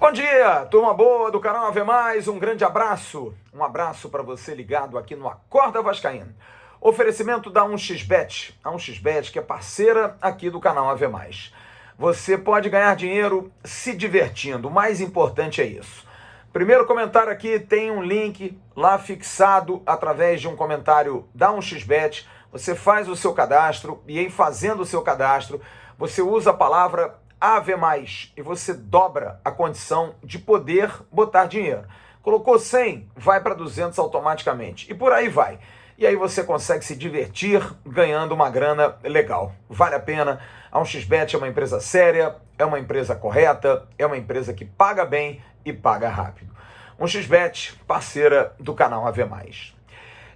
Bom dia, turma boa do canal Ave Mais, um grande abraço. Um abraço para você ligado aqui no Acorda Vascaíno. Oferecimento da 1xBet, a 1xBet que é parceira aqui do canal Ave Mais. Você pode ganhar dinheiro se divertindo, o mais importante é isso. Primeiro comentário aqui tem um link lá fixado através de um comentário da 1xBet. Você faz o seu cadastro e em fazendo o seu cadastro, você usa a palavra Ave Mais, e você dobra a condição de poder botar dinheiro. Colocou 100, vai para 200 automaticamente. E por aí vai. E aí você consegue se divertir ganhando uma grana legal. Vale a pena. A 1xBet é uma empresa séria, é uma empresa correta, é uma empresa que paga bem e paga rápido. 1xBet, parceira do canal Ave Mais.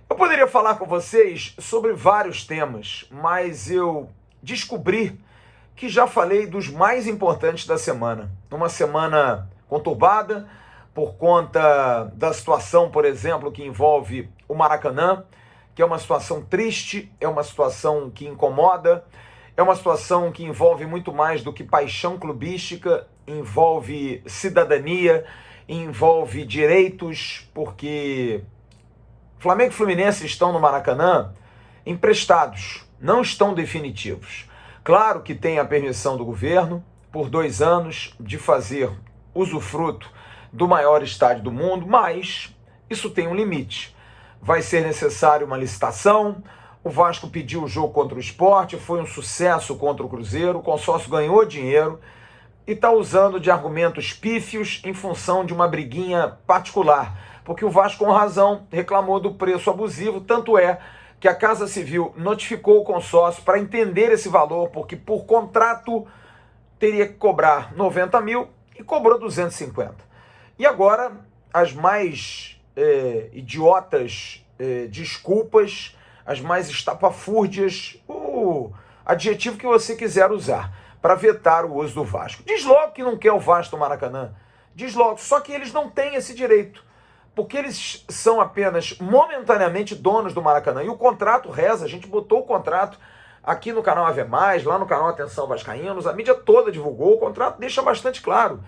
Eu poderia falar com vocês sobre vários temas, mas eu descobri que já falei dos mais importantes da semana. Uma semana conturbada por conta da situação, por exemplo, que envolve o Maracanã, que é uma situação triste, é uma situação que incomoda, é uma situação que envolve muito mais do que paixão clubística, envolve cidadania, envolve direitos, porque Flamengo e Fluminense estão no Maracanã emprestados, não estão definitivos. Claro que tem a permissão do governo, por 2 anos, de fazer usufruto do maior estádio do mundo, mas isso tem um limite. Vai ser necessário uma licitação, o Vasco pediu o jogo contra o Sport, foi um sucesso contra o Cruzeiro, o consórcio ganhou dinheiro e está usando de argumentos pífios em função de uma briguinha particular, porque o Vasco, com razão, reclamou do preço abusivo, tanto é que a Casa Civil notificou o consórcio para entender esse valor, porque por contrato teria que cobrar 90 mil e cobrou 250. E agora as mais idiotas desculpas, as mais estapafúrdias, o adjetivo que você quiser usar para vetar o uso do Vasco. Diz logo que não quer o Vasco no Maracanã. Diz logo, só que eles não têm esse direito, porque eles são apenas momentaneamente donos do Maracanã. E o contrato reza, a gente botou o contrato aqui no canal Ave Mais, lá no canal Atenção Vascaínos, a mídia toda divulgou, o contrato deixa bastante claro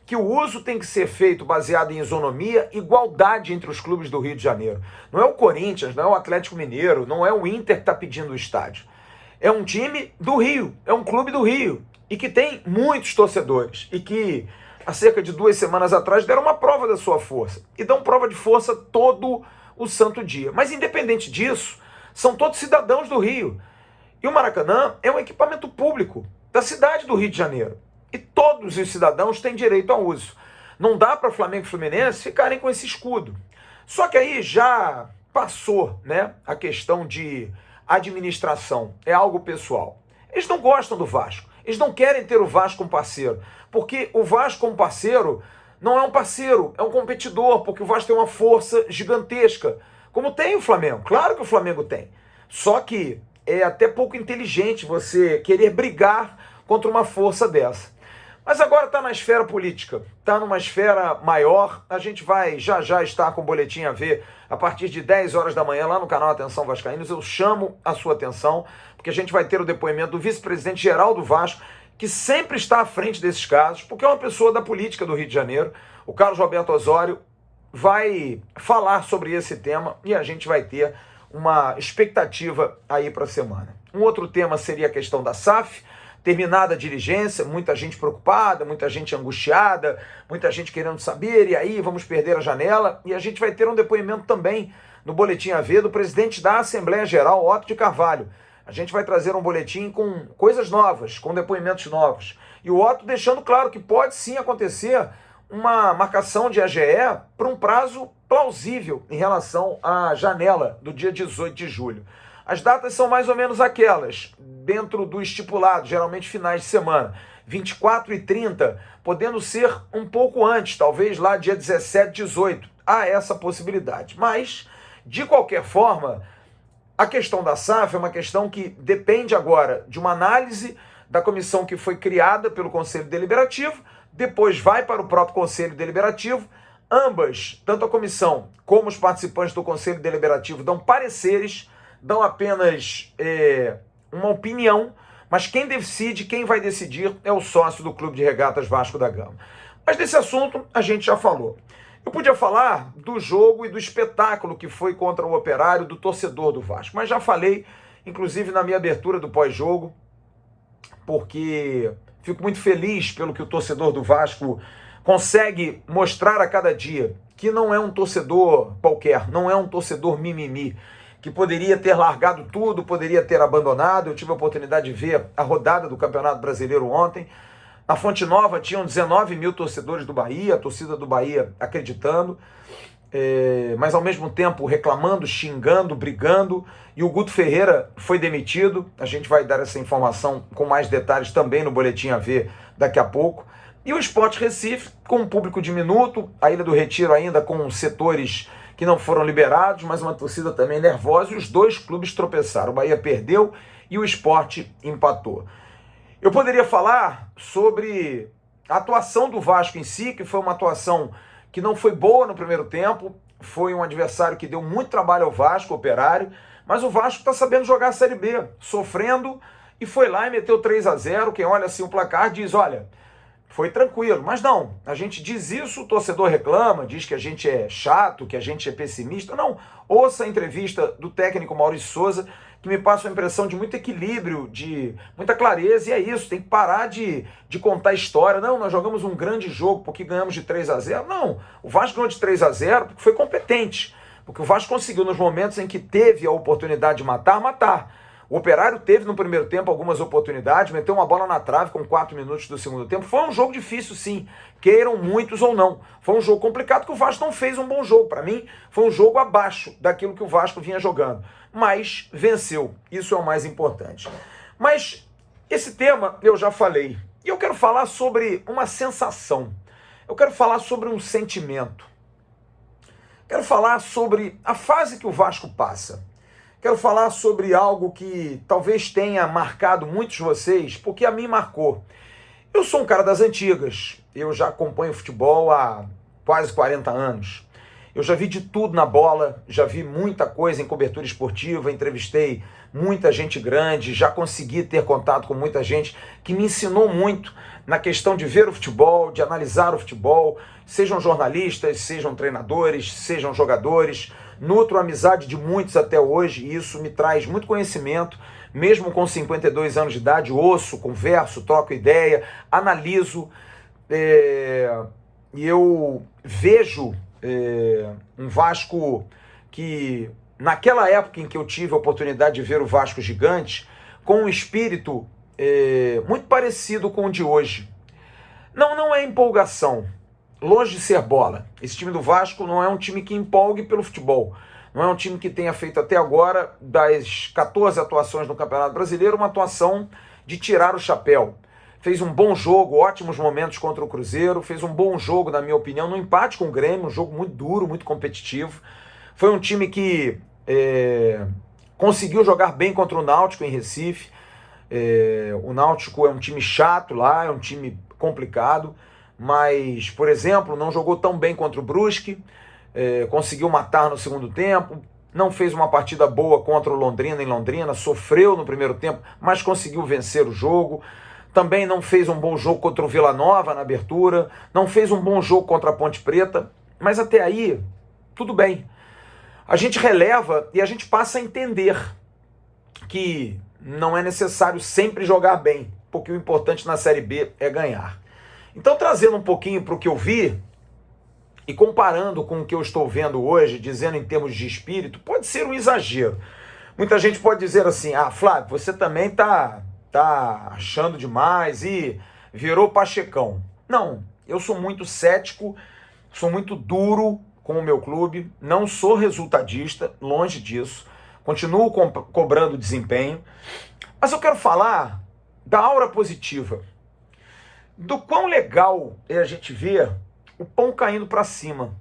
que o uso tem que ser feito baseado em isonomia, igualdade entre os clubes do Rio de Janeiro. Não é o Corinthians, não é o Atlético Mineiro, não é o Inter que está pedindo o estádio. É um time do Rio, é um clube do Rio, e que tem muitos torcedores, e que há cerca de 2 semanas atrás deram uma prova da sua força. E dão prova de força todo o santo dia. Mas independente disso, são todos cidadãos do Rio. E o Maracanã é um equipamento público da cidade do Rio de Janeiro. E todos os cidadãos têm direito ao uso. Não dá para Flamengo e Fluminense ficarem com esse escudo. Só que aí já passou, né, a questão de administração. É algo pessoal. Eles não gostam do Vasco. Eles não querem ter o Vasco como parceiro, porque o Vasco como parceiro não é um parceiro, é um competidor, porque o Vasco tem uma força gigantesca, como tem o Flamengo. Claro que o Flamengo tem. Só que é até pouco inteligente você querer brigar contra uma força dessa. Mas agora está na esfera política, está numa esfera maior. A gente vai já estar com o Boletim AV a partir de 10 horas da manhã lá no canal Atenção Vascaínos. Eu chamo a sua atenção, porque a gente vai ter o depoimento do vice-presidente geral do Vasco, que sempre está à frente desses casos, porque é uma pessoa da política do Rio de Janeiro. O Carlos Roberto Osório vai falar sobre esse tema e a gente vai ter uma expectativa aí para a semana. Um outro tema seria a questão da SAF, terminada a diligência, muita gente preocupada, muita gente angustiada, muita gente querendo saber, e aí vamos perder a janela, e a gente vai ter um depoimento também no Boletim AV do presidente da Assembleia Geral, Otto de Carvalho. A gente vai trazer um boletim com coisas novas, com depoimentos novos. E o Otto deixando claro que pode sim acontecer uma marcação de AGE para um prazo plausível em relação à janela do dia 18 de julho. As datas são mais ou menos aquelas, dentro do estipulado, geralmente finais de semana, 24 e 30, podendo ser um pouco antes, talvez lá dia 17, 18. Há essa possibilidade. Mas, de qualquer forma, a questão da SAF é uma questão que depende agora de uma análise da comissão que foi criada pelo Conselho Deliberativo, depois vai para o próprio Conselho Deliberativo. Ambas, tanto a comissão como os participantes do Conselho Deliberativo, dão pareceres, dão apenas uma opinião, mas quem decide, quem vai decidir é o sócio do Clube de Regatas Vasco da Gama. Mas desse assunto a gente já falou. Eu podia falar do jogo e do espetáculo que foi contra o Operário, do torcedor do Vasco, mas já falei, inclusive na minha abertura do pós-jogo, porque fico muito feliz pelo que o torcedor do Vasco consegue mostrar a cada dia, que não é um torcedor qualquer, não é um torcedor mimimi, que poderia ter largado tudo, poderia ter abandonado. Eu tive a oportunidade de ver a rodada do Campeonato Brasileiro ontem. Na Fonte Nova tinham 19 mil torcedores do Bahia, a torcida do Bahia acreditando, mas ao mesmo tempo reclamando, xingando, brigando, e o Guto Ferreira foi demitido. A gente vai dar essa informação com mais detalhes também no Boletim AV daqui a pouco. E o Sport Recife, com um público diminuto, a Ilha do Retiro ainda com setores que não foram liberados, mas uma torcida também nervosa, e os dois clubes tropeçaram. O Bahia perdeu e o Sport empatou. Eu poderia falar sobre a atuação do Vasco em si, que foi uma atuação que não foi boa no primeiro tempo, foi um adversário que deu muito trabalho ao Vasco, Operário, mas o Vasco está sabendo jogar a Série B, sofrendo, e foi lá e meteu 3-0. Quem olha assim o placar diz, olha, foi tranquilo, mas não, a gente diz isso, o torcedor reclama, diz que a gente é chato, que a gente é pessimista. Não, ouça a entrevista do técnico Maurício Souza, que me passa uma impressão de muito equilíbrio, de muita clareza, e é isso, tem que parar de contar história. Não, nós jogamos um grande jogo porque ganhamos de 3-0. Não, o Vasco ganhou de 3-0 porque foi competente, porque o Vasco conseguiu nos momentos em que teve a oportunidade de matar. O Operário teve no primeiro tempo algumas oportunidades, meteu uma bola na trave com 4 minutos do segundo tempo. Foi um jogo difícil, sim, queiram muitos ou não. Foi um jogo complicado que o Vasco não fez um bom jogo. Para mim, foi um jogo abaixo daquilo que o Vasco vinha jogando. Mas venceu, isso é o mais importante. Mas esse tema eu já falei. E eu quero falar sobre uma sensação. Eu quero falar sobre um sentimento. Quero falar sobre a fase que o Vasco passa. Quero falar sobre algo que talvez tenha marcado muitos de vocês, porque a mim marcou. Eu sou um cara das antigas, eu já acompanho futebol há quase 40 anos. Eu já vi de tudo na bola, já vi muita coisa em cobertura esportiva, entrevistei muita gente grande, já consegui ter contato com muita gente que me ensinou muito na questão de ver o futebol, de analisar o futebol, sejam jornalistas, sejam treinadores, sejam jogadores. Nutro a amizade de muitos até hoje, e isso me traz muito conhecimento, mesmo com 52 anos de idade. Ouço, converso, troco ideia, analiso, e eu vejo um Vasco que, naquela época em que eu tive a oportunidade de ver o Vasco gigante, com um espírito muito parecido com o de hoje. Não é empolgação, longe de ser bola. Esse time do Vasco não é um time que empolgue pelo futebol. Não é um time que tenha feito até agora, das 14 atuações no Campeonato Brasileiro, uma atuação de tirar o chapéu. Fez um bom jogo, ótimos momentos contra o Cruzeiro, fez um bom jogo, na minha opinião, no empate com o Grêmio, um jogo muito duro, muito competitivo. Foi um time que conseguiu jogar bem contra o Náutico em Recife. O Náutico é um time chato lá, é um time complicado, mas, por exemplo, não jogou tão bem contra o Brusque, conseguiu matar no segundo tempo, não fez uma partida boa contra o Londrina em Londrina, sofreu no primeiro tempo, mas conseguiu vencer o jogo. Também não fez um bom jogo contra o Vila Nova na abertura, não fez um bom jogo contra a Ponte Preta, mas até aí, tudo bem. A gente releva e a gente passa a entender que não é necessário sempre jogar bem, porque o importante na Série B é ganhar. Então, trazendo um pouquinho para o que eu vi e comparando com o que eu estou vendo hoje, dizendo em termos de espírito, pode ser um exagero. Muita gente pode dizer assim, Flávio, você também tá achando demais e virou pachecão. Não, eu sou muito cético, sou muito duro com o meu clube, não sou resultadista, longe disso, continuo cobrando desempenho, mas eu quero falar da aura positiva, do quão legal é a gente ver o pão caindo para cima,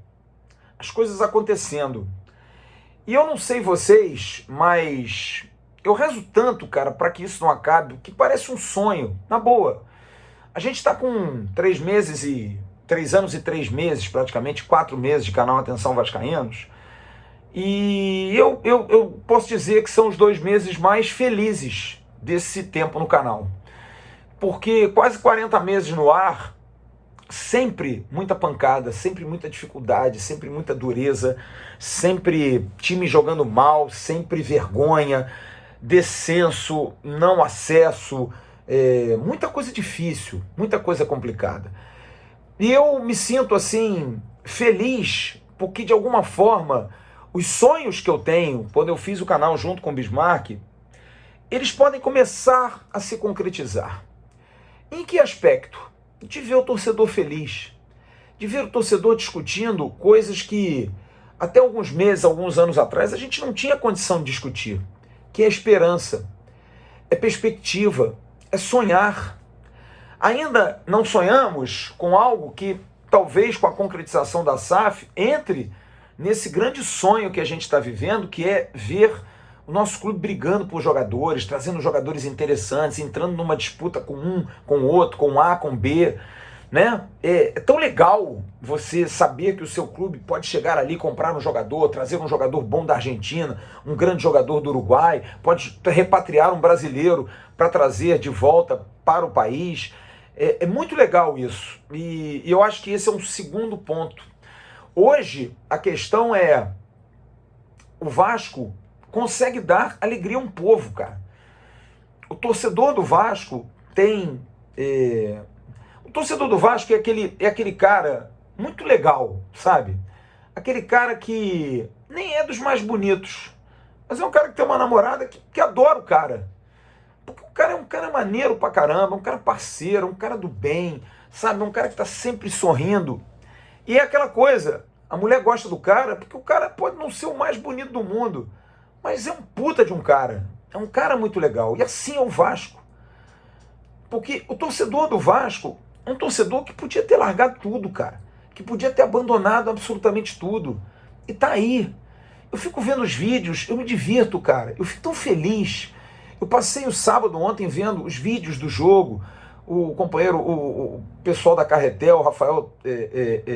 as coisas acontecendo. E eu não sei vocês, mas eu rezo tanto, cara, para que isso não acabe, que parece um sonho, na boa. A gente está com 3 anos e 3 meses, praticamente 4 meses de canal Atenção Vascaínos, e eu posso dizer que são os 2 meses mais felizes desse tempo no canal. Porque quase 40 meses no ar, sempre muita pancada, sempre muita dificuldade, sempre muita dureza, sempre time jogando mal, sempre vergonha, descenso, não acesso, muita coisa difícil, muita coisa complicada. E eu me sinto assim feliz porque de alguma forma os sonhos que eu tenho quando eu fiz o canal junto com o Bismarck, eles podem começar a se concretizar. Em que aspecto? De ver o torcedor feliz, de ver o torcedor discutindo coisas que até alguns meses, alguns anos atrás, a gente não tinha condição de discutir, que é esperança, é perspectiva, é sonhar. Ainda não sonhamos com algo que, talvez com a concretização da SAF, entre nesse grande sonho que a gente está vivendo, que é ver o nosso clube brigando por jogadores, trazendo jogadores interessantes, entrando numa disputa com um, com o outro, com A, com B, né? É tão legal você saber que o seu clube pode chegar ali, comprar um jogador, trazer um jogador bom da Argentina, um grande jogador do Uruguai, pode repatriar um brasileiro para trazer de volta para o país. É muito legal isso. E eu acho que esse é um segundo ponto. Hoje, a questão é, o Vasco consegue dar alegria a um povo, cara. O torcedor do Vasco tem... O torcedor do Vasco é aquele cara muito legal, sabe? Aquele cara que nem é dos mais bonitos, mas é um cara que tem uma namorada que adora o cara. Porque o cara é um cara maneiro pra caramba, um cara parceiro, um cara do bem, sabe? Um cara que tá sempre sorrindo. E é aquela coisa, a mulher gosta do cara porque o cara pode não ser o mais bonito do mundo, mas é um puta de um cara. É um cara muito legal. E assim é o Vasco. Porque o torcedor do Vasco é um torcedor que podia ter largado tudo, cara. Que podia ter abandonado absolutamente tudo. E tá aí. Eu fico vendo os vídeos, eu me divirto, cara. Eu fico tão feliz. Eu passei o sábado ontem vendo os vídeos do jogo. O companheiro, o pessoal da Carretel, o Rafael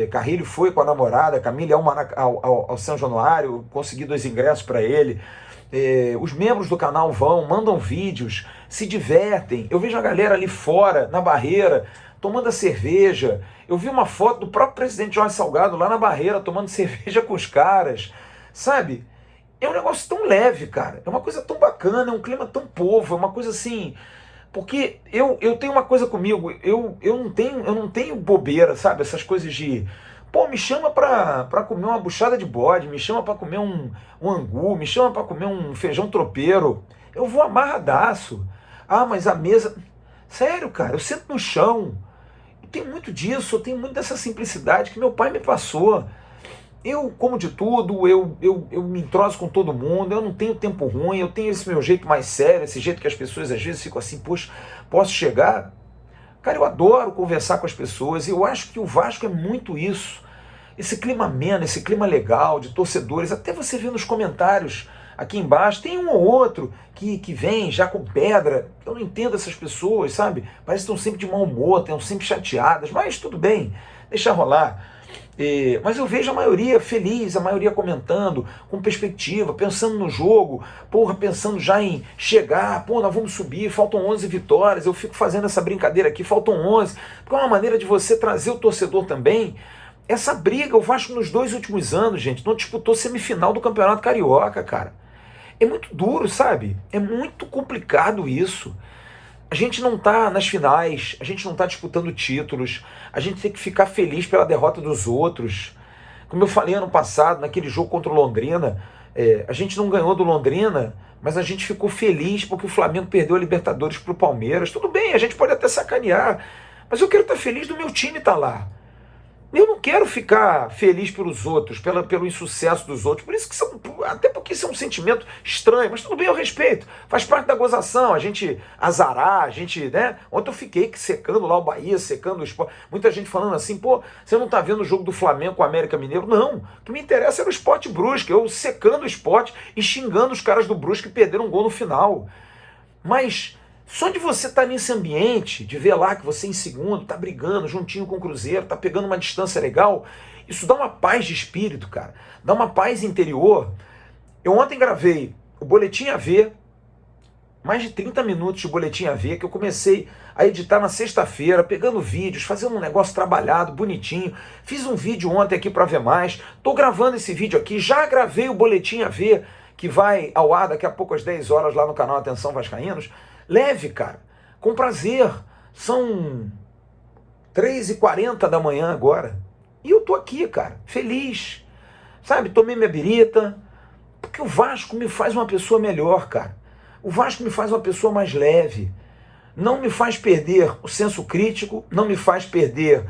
Carrilho, foi com a namorada, Camila ao São Januário, consegui 2 ingressos para ele. Os membros do canal vão, mandam vídeos, se divertem. Eu vejo a galera ali fora, na barreira, tomando a cerveja. Eu vi uma foto do próprio presidente Jorge Salgado lá na barreira, tomando cerveja com os caras. Sabe? É um negócio tão leve, cara. É uma coisa tão bacana, é um clima tão povo, é uma coisa assim... Porque eu tenho uma coisa comigo, eu não tenho bobeira, sabe? Essas coisas de... Pô, me chama pra comer uma buchada de bode, me chama pra comer um angu, me chama pra comer um feijão tropeiro. Eu vou amarradaço. Ah, mas a mesa... Sério, cara, eu sento no chão. Eu tenho muito disso, eu tenho muito dessa simplicidade que meu pai me passou. Eu como de tudo, eu me entroso com todo mundo, eu não tenho tempo ruim, eu tenho esse meu jeito mais sério, esse jeito que as pessoas às vezes ficam assim, poxa, posso chegar? Cara, eu adoro conversar com as pessoas e eu acho que o Vasco é muito isso. Esse clima ameno, esse clima legal de torcedores, até você vê nos comentários aqui embaixo, tem um ou outro que vem já com pedra. Eu não entendo essas pessoas, sabe? Parece que estão sempre de mau humor, estão sempre chateadas, mas tudo bem, deixa rolar. Mas eu vejo a maioria feliz, a maioria comentando, com perspectiva, pensando no jogo, porra, pensando já em chegar, pô, nós vamos subir, faltam 11 vitórias, eu fico fazendo essa brincadeira aqui, faltam 11, porque é uma maneira de você trazer o torcedor também. Essa briga, o Vasco nos 2 últimos anos, gente, não disputou semifinal do Campeonato Carioca, cara. É muito duro, sabe? É muito complicado isso. A gente não tá nas finais, a gente não tá disputando títulos, a gente tem que ficar feliz pela derrota dos outros. Como eu falei ano passado, naquele jogo contra o Londrina, a gente não ganhou do Londrina, mas a gente ficou feliz porque o Flamengo perdeu a Libertadores pro Palmeiras. Tudo bem, a gente pode até sacanear, mas eu quero estar feliz do meu time estar lá. Eu não quero ficar feliz pelos outros, pelo insucesso dos outros. Por isso que até porque isso é um sentimento estranho, mas tudo bem, eu respeito. Faz parte da gozação, a gente azarar, a gente, né? Ontem eu fiquei secando lá o Bahia, secando o Sport. Muita gente falando assim, pô, você não tá vendo o jogo do Flamengo com o América Mineiro? Não, o que me interessa era o Sport Brusque, eu secando o Sport e xingando os caras do Brusque que perderam um gol no final. Mas... só de você estar nesse ambiente, de ver lá que você em segundo, tá brigando juntinho com o Cruzeiro, tá pegando uma distância legal, isso dá uma paz de espírito, cara. Dá uma paz interior. Eu ontem gravei o Boletim AV, mais de 30 minutos de Boletim AV, que eu comecei a editar na sexta-feira, pegando vídeos, fazendo um negócio trabalhado, bonitinho. Fiz um vídeo ontem aqui para ver mais. Estou gravando esse vídeo aqui, já gravei o Boletim AV, que vai ao ar daqui a pouco às 10 horas lá no canal Atenção Vascaínos. Leve, cara, com prazer. São 3h40 da manhã agora. E eu tô aqui, cara, feliz. Sabe, tomei minha birita, porque o Vasco me faz uma pessoa melhor, cara. O Vasco me faz uma pessoa mais leve. Não me faz perder o senso crítico, não me faz perder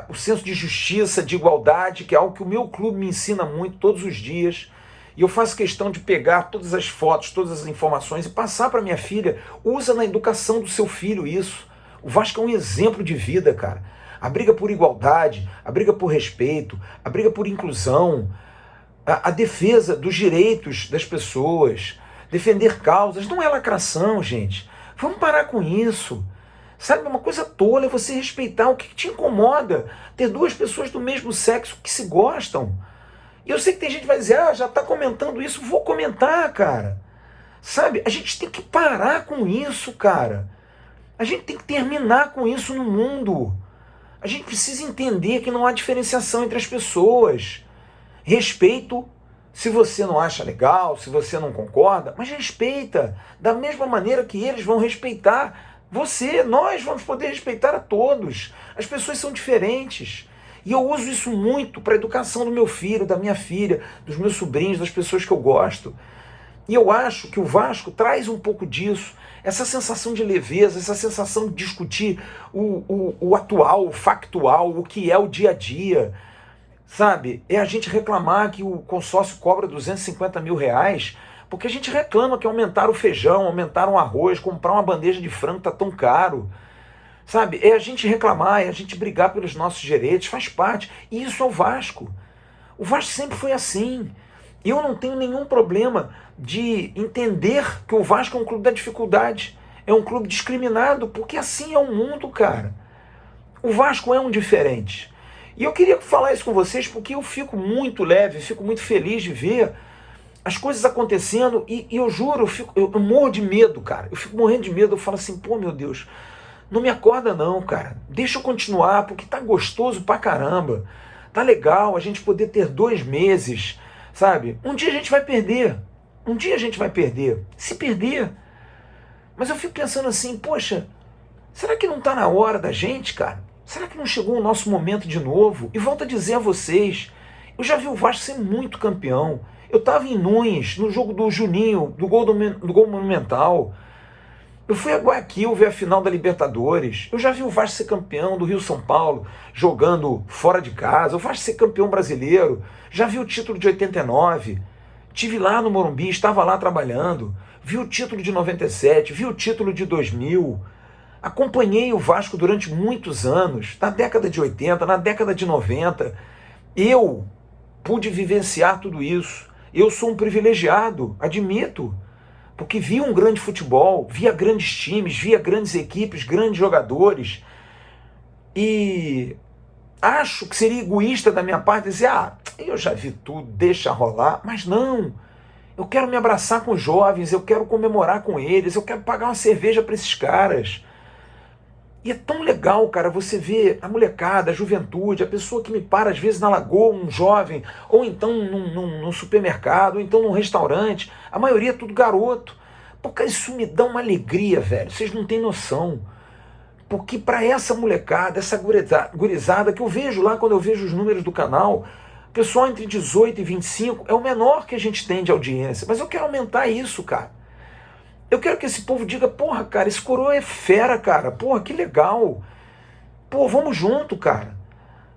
o senso de justiça, de igualdade, que é algo que o meu clube me ensina muito todos os dias. E eu faço questão de pegar todas as fotos, todas as informações e passar para minha filha. Usa na educação do seu filho isso. O Vasco é um exemplo de vida, cara. A briga por igualdade, a briga por respeito, a briga por inclusão, a defesa dos direitos das pessoas, defender causas, não é lacração, gente. Vamos parar com isso. Sabe, uma coisa tola é você respeitar o que te incomoda. Ter duas pessoas do mesmo sexo que se gostam. E eu sei que tem gente que vai dizer, já está comentando isso. Vou comentar, cara. Sabe, a gente tem que parar com isso, cara. A gente tem que terminar com isso no mundo. A gente precisa entender que não há diferenciação entre as pessoas. Respeito, se você não acha legal, se você não concorda, mas respeita. Da mesma maneira que eles vão respeitar você, nós vamos poder respeitar a todos. As pessoas são diferentes. E eu uso isso muito para a educação do meu filho, da minha filha, dos meus sobrinhos, das pessoas que eu gosto. E eu acho que o Vasco traz um pouco disso, essa sensação de leveza, essa sensação de discutir o atual, o factual, o que é o dia a dia. Sabe? É a gente reclamar que o consórcio cobra 250 mil reais, porque a gente reclama que aumentaram o feijão, aumentaram o arroz, comprar uma bandeja de frango está tão caro. Sabe? É a gente reclamar, é a gente brigar pelos nossos direitos, faz parte. E isso é o Vasco. O Vasco sempre foi assim. E eu não tenho nenhum problema de entender que o Vasco é um clube da dificuldade. É um clube discriminado, porque assim é o mundo, cara. O Vasco é um diferente. E eu queria falar isso com vocês porque eu fico muito leve, fico muito feliz de ver as coisas acontecendo e eu juro, eu morro de medo, cara. Eu fico morrendo de medo, eu falo assim, pô, meu Deus, não me acorda não, cara. Deixa eu continuar, porque tá gostoso pra caramba. Tá legal a gente poder ter 2 meses, sabe? Um dia a gente vai perder. Um dia a gente vai perder. Se perder. Mas eu fico pensando assim, poxa, será que não tá na hora da gente, cara? Será que não chegou o nosso momento de novo? E volto a dizer a vocês, eu já vi o Vasco ser muito campeão. Eu estava em Nunes, no jogo do Juninho, do gol Monumental. Eu fui a Guayaquil ver a final da Libertadores. Eu já vi o Vasco ser campeão do Rio-São Paulo, jogando fora de casa. O Vasco ser campeão brasileiro. Já vi o título de 89. Tive lá no Morumbi, estava lá trabalhando. Vi o título de 97, vi o título de 2000. Acompanhei o Vasco durante muitos anos, na década de 80, na década de 90. Eu pude vivenciar tudo isso. Eu sou um privilegiado, admito, porque vi um grande futebol, via grandes times, via grandes equipes, grandes jogadores. E acho que seria egoísta da minha parte dizer, eu já vi tudo, deixa rolar. Mas não, eu quero me abraçar com os jovens, eu quero comemorar com eles, eu quero pagar uma cerveja para esses caras. E é tão legal, cara, você ver a molecada, a juventude, a pessoa que me para às vezes na lagoa, um jovem, ou então num supermercado, ou então num restaurante. A maioria é tudo garoto. Porque isso me dá uma alegria, velho. Vocês não têm noção. Porque para essa molecada, essa gurizada que eu vejo lá, quando eu vejo os números do canal, pessoal entre 18 e 25 é o menor que a gente tem de audiência. Mas eu quero aumentar isso, cara. Eu quero que esse povo diga, porra, cara, esse coroa é fera, cara. Porra, que legal. Pô, vamos junto, cara.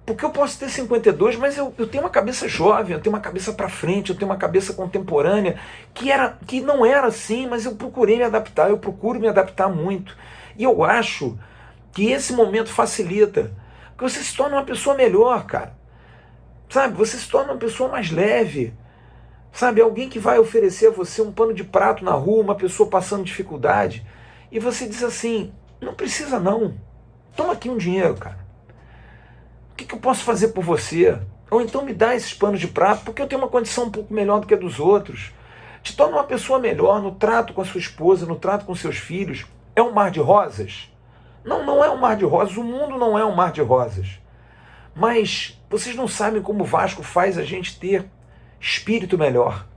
Porque eu posso ter 52, mas eu tenho uma cabeça jovem, eu tenho uma cabeça pra frente, eu tenho uma cabeça contemporânea, que não era assim, mas eu procurei me adaptar, eu procuro me adaptar muito. E eu acho que esse momento facilita. Porque você se torna uma pessoa melhor, cara. Sabe, você se torna uma pessoa mais leve. Sabe, alguém que vai oferecer a você um pano de prato na rua, uma pessoa passando dificuldade, e você diz assim, não precisa não, toma aqui um dinheiro, cara. O que eu posso fazer por você? Ou então me dá esses panos de prato, porque eu tenho uma condição um pouco melhor do que a dos outros. te torna uma pessoa melhor no trato com a sua esposa, no trato com seus filhos. É um mar de rosas? Não, não é um mar de rosas. O mundo não é um mar de rosas. Mas vocês não sabem como o Vasco faz a gente ter espírito melhor.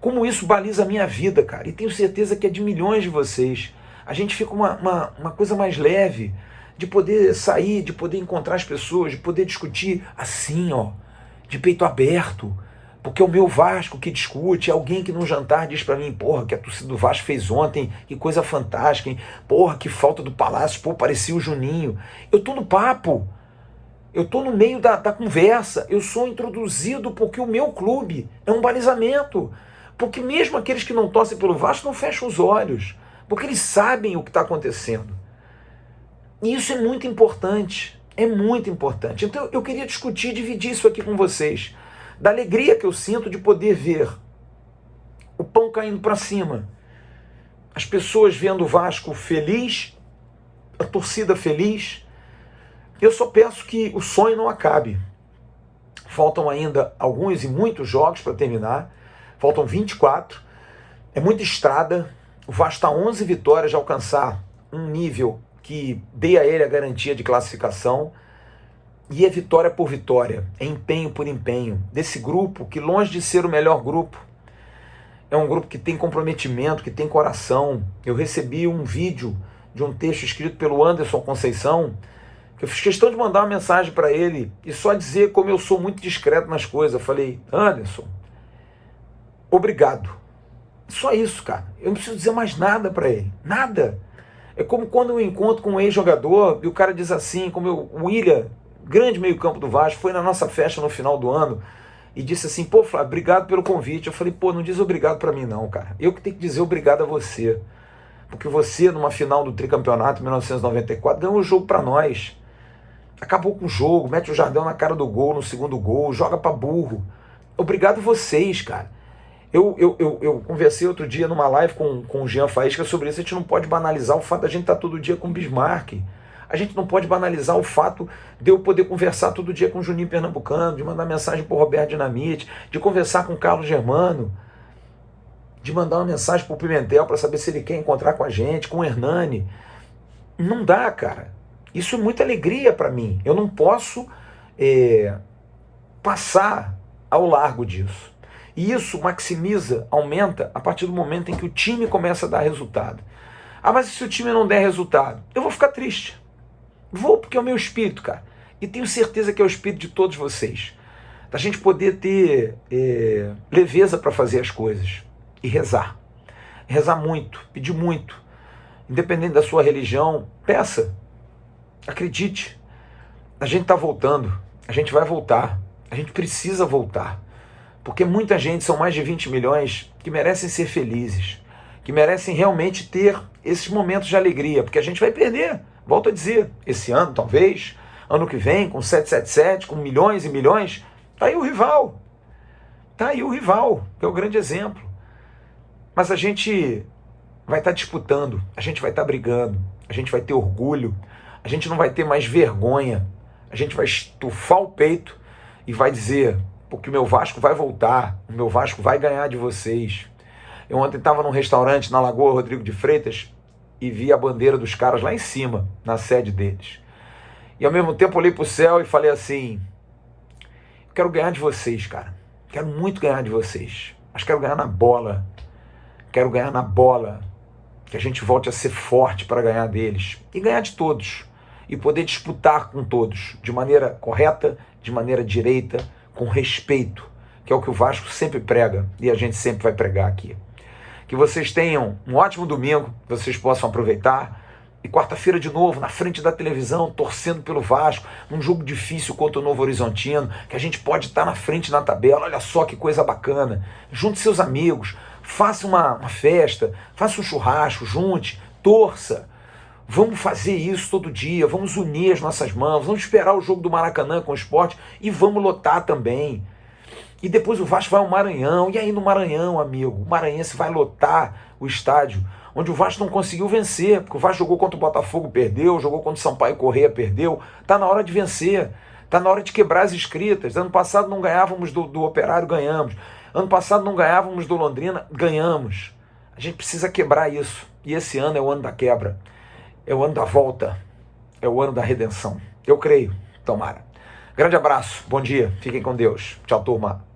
Como isso baliza a minha vida, cara. E tenho certeza que é de milhões de vocês. A gente fica uma coisa mais leve, de poder sair, de poder encontrar as pessoas, de poder discutir assim, ó, de peito aberto. Porque é o meu Vasco que discute, é alguém que num jantar diz pra mim, porra, que a torcida do Vasco fez ontem, que coisa fantástica, hein? Porra, que falta do Palácio, pô, parecia o Juninho. Eu tô no papo, eu tô no meio da conversa, eu sou introduzido porque o meu clube é um balizamento. Porque mesmo aqueles que não torcem pelo Vasco não fecham os olhos, porque eles sabem o que está acontecendo. E isso é muito importante, é muito importante. Então eu queria discutir, dividir isso aqui com vocês, da alegria que eu sinto de poder ver o pão caindo para cima, as pessoas vendo o Vasco feliz, a torcida feliz. Eu só peço que o sonho não acabe. Faltam ainda alguns e muitos jogos para terminar, faltam 24, é muita estrada. O Vasco está 11 vitórias de alcançar um nível que dê a ele a garantia de classificação. E é vitória por vitória, é empenho por empenho. Desse grupo, que longe de ser o melhor grupo, é um grupo que tem comprometimento, que tem coração. Eu recebi um vídeo de um texto escrito pelo Anderson Conceição, que eu fiz questão de mandar uma mensagem para ele e só dizer como eu sou muito discreto nas coisas. Eu falei, Anderson, obrigado. Só isso, cara. Eu não preciso dizer mais nada para ele. Nada. É como quando eu encontro com um ex-jogador e o cara diz assim, como o William, grande meio-campo do Vasco, foi na nossa festa no final do ano e disse assim, pô, Flávio, obrigado pelo convite. Eu falei, pô, não diz obrigado para mim não, cara. Eu que tenho que dizer obrigado a você. Porque você, numa final do tricampeonato em 1994, ganhou o jogo para nós. Acabou com o jogo, mete o Jardel na cara do gol, no segundo gol, joga para burro. Obrigado vocês, cara. Eu conversei outro dia numa live com o Jean Faísca sobre isso. A gente não pode banalizar o fato da gente estar todo dia com o Bismarck. A gente não pode banalizar o fato de eu poder conversar todo dia com o Juninho Pernambucano, de mandar mensagem para o Roberto Dinamite, de conversar com o Carlos Germano, de mandar uma mensagem para o Pimentel para saber se ele quer encontrar com a gente, com o Hernani. Não dá, cara. Isso é muita alegria para mim. Eu não posso passar ao largo disso. E isso maximiza, aumenta a partir do momento em que o time começa a dar resultado. Ah, mas se o time não der resultado? Eu vou ficar triste. Vou, porque é o meu espírito, cara. E tenho certeza que é o espírito de todos vocês. Da gente poder ter leveza para fazer as coisas. E rezar. Rezar muito, pedir muito. Independente da sua religião, peça. Acredite. A gente está voltando. A gente vai voltar. A gente precisa voltar. Porque muita gente, são mais de 20 milhões, que merecem ser felizes. Que merecem realmente ter esses momentos de alegria. Porque a gente vai perder. Volto a dizer, esse ano talvez, ano que vem, com 777, com milhões e milhões, tá aí o rival. Tá aí o rival, que é o grande exemplo. Mas a gente vai estar disputando, a gente vai estar brigando, a gente vai ter orgulho, a gente não vai ter mais vergonha, a gente vai estufar o peito e vai dizer, porque o meu Vasco vai voltar, o meu Vasco vai ganhar de vocês. Eu ontem estava num restaurante na Lagoa Rodrigo de Freitas, e vi a bandeira dos caras lá em cima, na sede deles. E ao mesmo tempo olhei pro céu e falei assim, eu quero ganhar de vocês, cara. Quero muito ganhar de vocês. Mas quero ganhar na bola. Quero ganhar na bola. Que a gente volte a ser forte para ganhar deles. E ganhar de todos. E poder disputar com todos. De maneira correta, de maneira direita, com respeito. Que é o que o Vasco sempre prega. E a gente sempre vai pregar aqui. Que vocês tenham um ótimo domingo, que vocês possam aproveitar. E quarta-feira de novo, na frente da televisão, torcendo pelo Vasco, num jogo difícil contra o Novo Horizontino, que a gente pode estar na frente na tabela. Olha só que coisa bacana. Junte seus amigos, faça uma festa, faça um churrasco, junte, torça. Vamos fazer isso todo dia, vamos unir as nossas mãos, vamos esperar o jogo do Maracanã com o Sport e vamos lotar também. E depois o Vasco vai ao Maranhão. E aí no Maranhão, amigo, o maranhense vai lotar o estádio, onde o Vasco não conseguiu vencer, porque o Vasco jogou contra o Botafogo, perdeu, jogou contra o Sampaio Corrêa, perdeu. Está na hora de vencer, está na hora de quebrar as escritas. Ano passado não ganhávamos do Operário, ganhamos. Ano passado não ganhávamos do Londrina, ganhamos. A gente precisa quebrar isso. E esse ano é o ano da quebra. É o ano da volta. É o ano da redenção. Eu creio. Tomara. Grande abraço. Bom dia. Fiquem com Deus. Tchau, turma.